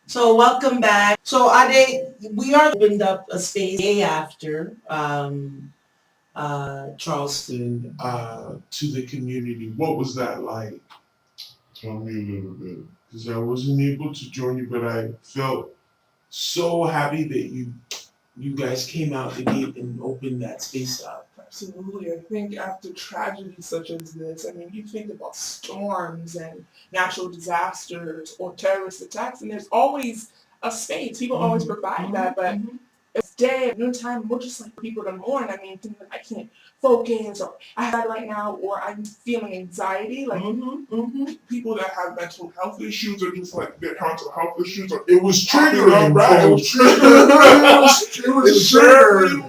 So welcome back. So Ade, we are opened up a space day after Charleston to the community. What was that like? Tell me a little bit, because I wasn't able to join you, but I felt so happy that you guys came out the gate and opened that space up. Absolutely. I think after tragedies such as this, I mean, you think about storms and natural disasters or terrorist attacks, and there's always a space. People always provide that, but it's day at noontime, we're just like people to mourn. I mean, things like I can't focus, or I have that right now, or I'm feeling anxiety. Like people that have mental health issues, or just like their mental health issues, or it was triggering, right? It was triggering. It was triggered.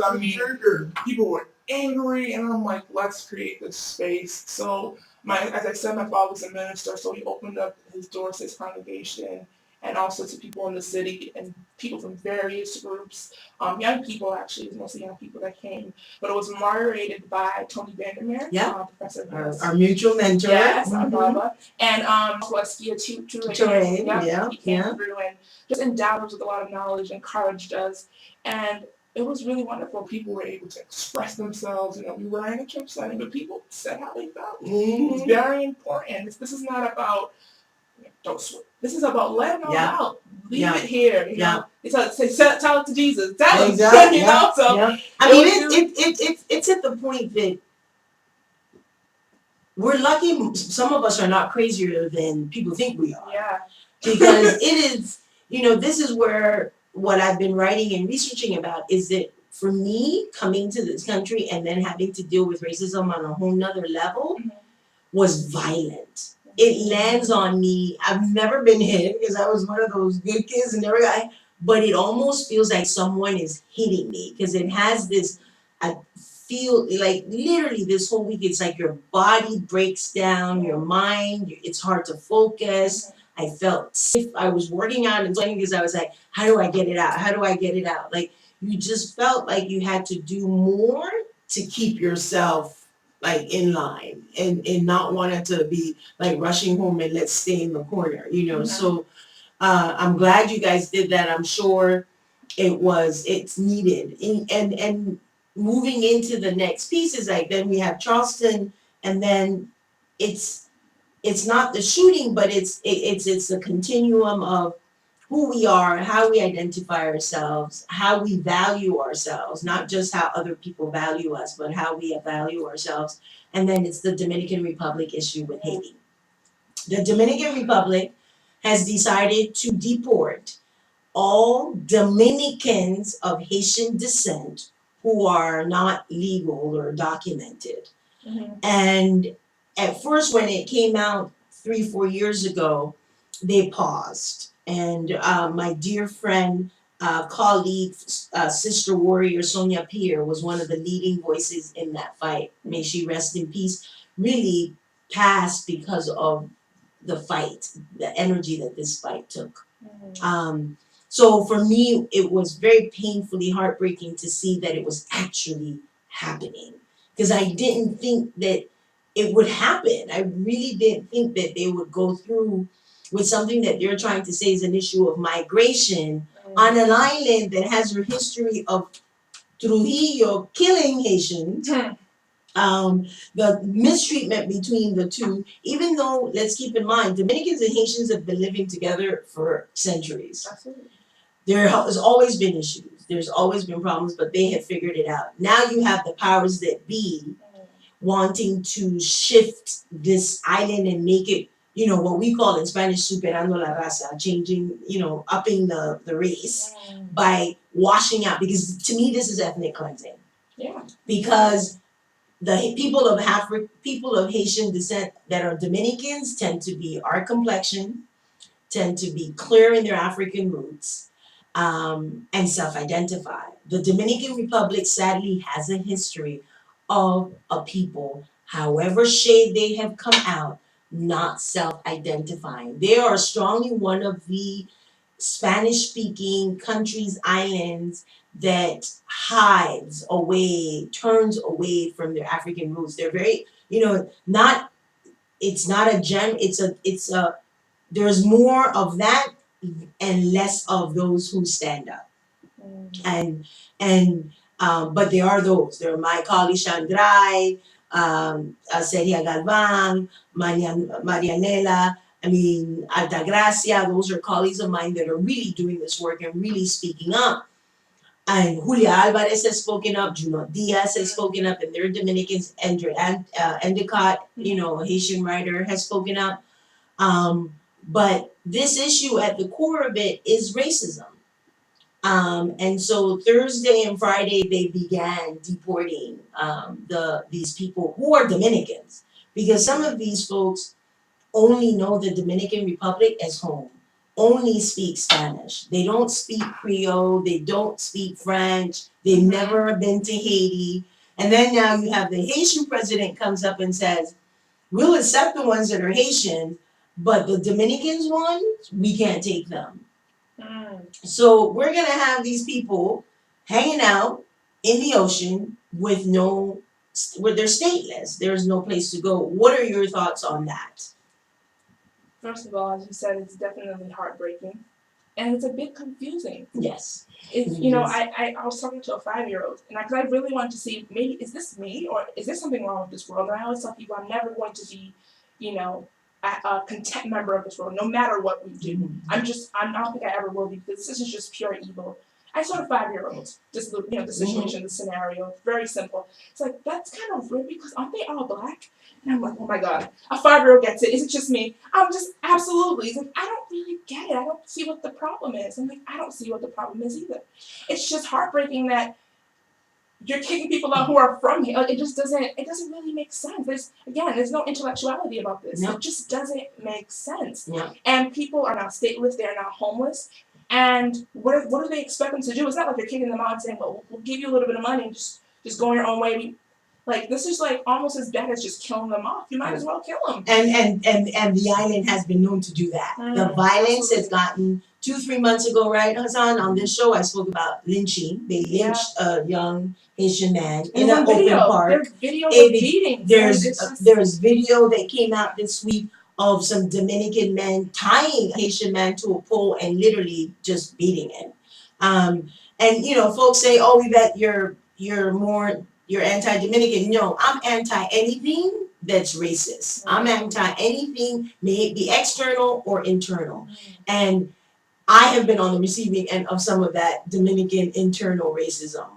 I mean, people were angry, and I'm like, let's create this space. So as I said, my father was a minister, so he opened up his doors to his congregation and also to people in the city and people from various groups, young people actually, it was mostly young people that came. But it was moderated by Tony Vandermeer, Professor our mutual mentor. Yes, our Baba. And Celestia Toure. He came through and just endowed us with a lot of knowledge, encouraged us. And it was really wonderful. People were able to express themselves. You know, we were in a church setting, but people said how they felt. It's very important. This is not about don't swear. This is about letting all out. Leave it here. You know? Tell it to Jesus. Tell him. Exactly. You know? So I mean, it's at the point that we're lucky. Some of us are not crazier than people think we are. Yeah. Because it is, you know, this is where what I've been writing and researching about is that for me, coming to this country and then having to deal with racism on a whole nother level was violent. It lands on me. I've never been hit because I was one of those good kids and never got hit, but it almost feels like someone is hitting me because it has this, I feel like literally this whole week, it's like your body breaks down, your mind, it's hard to focus. I felt sick. I was working out and playing because I was like, how do I get it out? How do I get it out? Like you just felt like you had to do more to keep yourself like in line and not wanting to be like rushing home and let's stay in the corner, you know. So I'm glad you guys did that. I'm sure it's needed. And moving into the next piece is like then we have Charleston and then it's not the shooting, but it's the continuum of who we are, how we identify ourselves, how we value ourselves, not just how other people value us, but how we value ourselves. And then it's the Dominican Republic issue with Haiti. The Dominican Republic has decided to deport all Dominicans of Haitian descent who are not legal or documented. And at first, when it came out 3-4 years ago, they paused. And my dear friend, colleague, sister warrior Sonia Pierre was one of the leading voices in that fight. May she rest in peace. Really passed because of the fight, the energy that this fight took. So for me, it was very painfully heartbreaking to see that it was actually happening because I didn't think that it would happen. I really didn't think that they would go through with something that you're trying to say is an issue of migration on an island that has a history of Trujillo killing Haitians The mistreatment between the two, even though, let's keep in mind, Dominicans and Haitians have been living together for centuries. Absolutely. There has always been issues. There's always been problems, but they have figured it out. Now you have the powers that be wanting to shift this island and make it, what we call in Spanish, superando la raza, changing, upping the race by washing out. Because to me, this is ethnic cleansing. Yeah. Because the people of Haitian descent that are Dominicans tend to be our complexion, tend to be clear in their African roots, and self-identify. The Dominican Republic sadly has a history of a people, however shade they have come out, not self-identifying. They are strongly one of the Spanish-speaking countries, islands that hides away, turns away from their African roots. They're very, not. It's not a gem. It's a. There's more of that and less of those who stand up. But there are those. There are my colleague Chandrai, Seria Galvan, Marianela, Altagracia. Those are colleagues of mine that are really doing this work and really speaking up. And Julia Alvarez has spoken up, Juno Diaz has spoken up, and they're Dominicans. Endicott, a Haitian writer, has spoken up. But this issue at the core of it is racism. And so Thursday and Friday they began deporting these people who are Dominicans, because some of these folks only know the Dominican Republic as home, only speak Spanish. They don't speak Creole, they don't speak French, they've never been to Haiti. And then now you have the Haitian president comes up and says, we'll accept the ones that are Haitian, but the Dominicans ones, we can't take them. So we're gonna have these people hanging out in the ocean with where they're stateless. There's no place to go. What are your thoughts on that? First of all, as you said, it's definitely heartbreaking, and it's a bit confusing. Yes. I was talking to a 5-year-old, and because I really wanted to see, maybe is this me or is there something wrong with this world? And I always tell people I'm never going to be, a content member of this world, no matter what we do. I don't think I ever will be, because this is just pure evil. I saw a 5-year-old, just the situation, the scenario, very simple. It's like, that's kind of weird, because aren't they all black? And I'm like, oh my God, a 5-year-old gets it. Is it just me? I'm just, absolutely. He's like, I don't really get it. I don't see what the problem is. I'm like, I don't see what the problem is either. It's just heartbreaking that you're kicking people out who are from here. Like, it doesn't really make sense. There's no intellectuality about this. No. It just doesn't make sense. Yeah. And people are now stateless. They're now homeless. And what do they expect them to do? It's not like you're kicking them out and saying, well, we'll give you a little bit of money and just go on your own way. Like, this is like almost as bad as just killing them off. You might as well kill them. And the island has been known to do that. The violence has gotten 2-3 months ago, right, Hassan? On this show, I spoke about lynching. They lynched a young Haitian man in an open park. There's video of beatings. There's video that came out this week of some Dominican men tying a Haitian man to a pole and literally just beating him. And folks say, "Oh, Yvette, you're anti-Dominican." No, I'm anti anything that's racist. I'm anti anything, may it be external or internal. And I have been on the receiving end of some of that Dominican internal racism,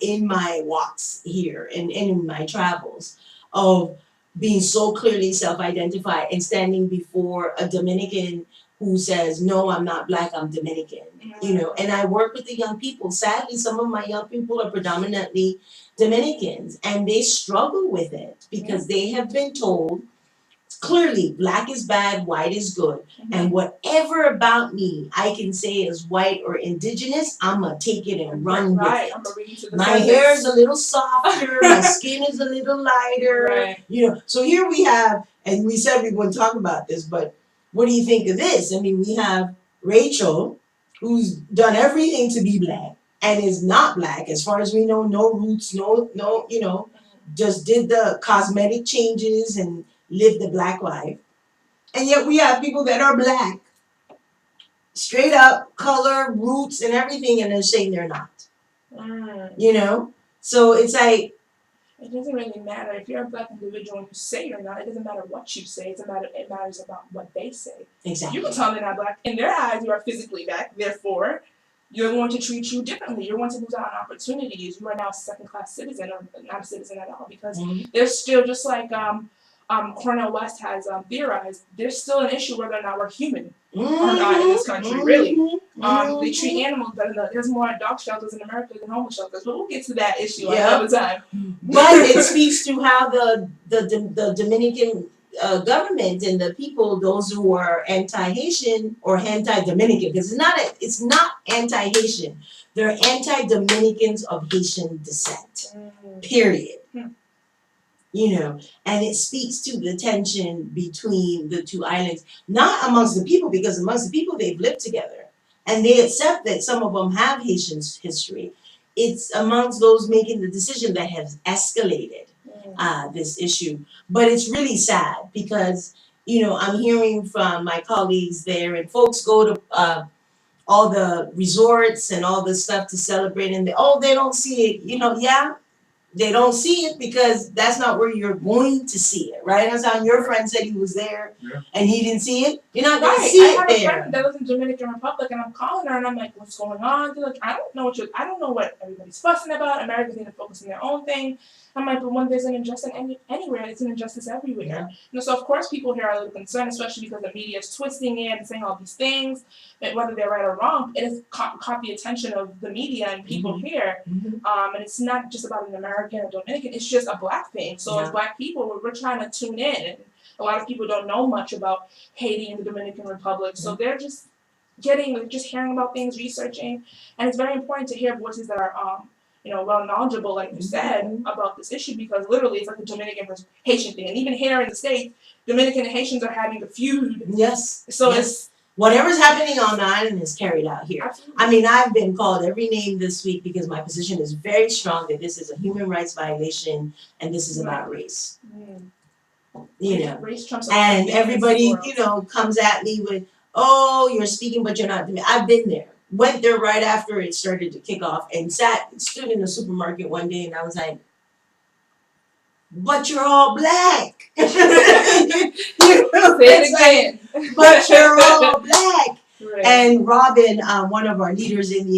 in my walks here and in my travels, of being so clearly self-identified and standing before a Dominican who says, no, I'm not black, I'm Dominican. And I work with the young people. Sadly, some of my young people are predominantly Dominicans, and they struggle with it because they have been told clearly black is bad, white is good. And whatever about me I can say is white or indigenous, I'm going to take it and run with it. My hair is a little softer, my skin is a little lighter. So here we have, and we said we wouldn't talk about this, but what do you think of this? I mean, we have Rachel, who's done everything to be black and is not black, as far as we know, no roots, no, just did the cosmetic changes and lived the black life. And yet we have people that are black, straight up, color, roots, and everything, and they're saying they're not. So it's like, It doesn't really matter if you're a black individual and you say you're not. It doesn't matter what you say. It matters about what they say. Exactly. You can tell they're not black. In their eyes, you are physically black. Therefore, you're going to treat you differently. You're going to lose out on opportunities. You are now a second-class citizen or not a citizen at all because there's still just like Cornel West has theorized. There's still an issue whether or not we're human or not in this country. Really, they treat animals better. There's more dog shelters in America than homeless shelters, but we'll get to that issue another time. But it speaks to how the Dominican government and the people, those who are anti-Haitian or anti-Dominican, because it's not anti-Haitian. They're anti-Dominicans of Haitian descent. Period. You know, and it speaks to the tension between the two islands, not amongst the people, because amongst the people they've lived together and they accept that some of them have Haitian history. It's amongst those making the decision that has escalated this issue. But it's really sad because, you know, I'm hearing from my colleagues there, and folks go to all the resorts and all this stuff to celebrate, and they don't see it. You know, they don't see it because that's not where you're going to see it, right? That's how your friend said he was there and he didn't see it. You're not going to see it there. I have a friend that lives in Dominican Republic, and I'm calling her and I'm like, "What's going on?" They're like, I don't know what everybody's fussing about. Americans need to focus on their own thing. I'm like, but when there's an injustice anywhere, it's an injustice everywhere. You know, so of course people here are a little concerned, especially because the media is twisting it and saying all these things, and whether they're right or wrong, it has caught the attention of the media and people here. And it's not just about an American or Dominican; it's just a black thing. So as black people, we're trying to tune in, and a lot of people don't know much about Haiti and the Dominican Republic, so they're just hearing about things, researching, and it's very important to hear voices that are well knowledgeable, like you said, about this issue, because literally it's like the Dominican versus Haitian thing. And even here in the States, Dominican and Haitians are having a feud. Yes. So it's whatever's happening on the island is carried out here. Absolutely. I mean, I've been called every name this week because my position is very strong that this is a human rights violation and this is about race. You know, race trumps and everybody, comes at me with, "Oh, you're speaking, but you're not." I've been there. Went there right after it started to kick off and stood in the supermarket one day and I was like, "But you're all black." Say it again. But you're all black. Right. And Robin, one of our leaders in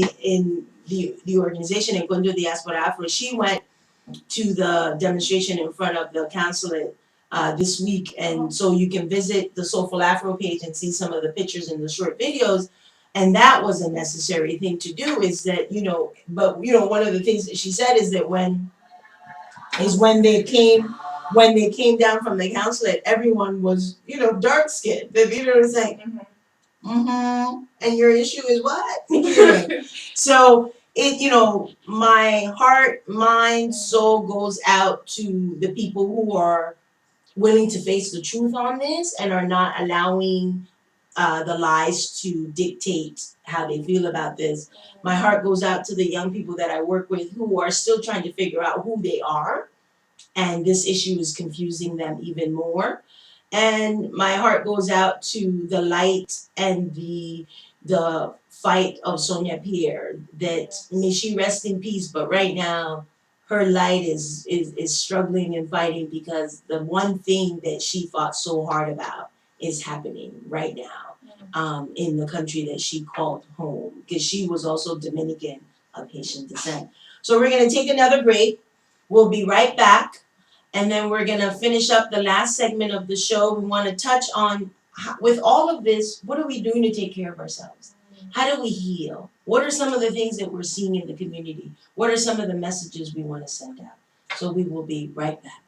the organization, Encuentro Diaspora Afro, she went to the demonstration in front of the consulate this week, and so you can visit the Soulful Afro page and see some of the pictures and the short videos. And that was a necessary thing to do, is that, one of the things that she said is that when they came down from the consulate, everyone was, dark skinned. The leader was like, and your issue is what? So my heart, mind, soul goes out to the people who are willing to face the truth on this and are not allowing the lies to dictate how they feel about this. My heart goes out to the young people that I work with who are still trying to figure out who they are, and this issue is confusing them even more. And my heart goes out to the light and the fight of Sonia Pierre, that may she rest in peace, but right now her light is struggling and fighting because the one thing that she fought so hard about is happening right now in the country that she called home, because she was also Dominican of Haitian descent. So we're going to take another break. We'll be right back, and then we're going to finish up the last segment of the show. We want to touch on, with all of this, what are we doing to take care of ourselves? How do we heal? What are some of the things that we're seeing in the community? What are some of the messages we want to send out? So we will be right back.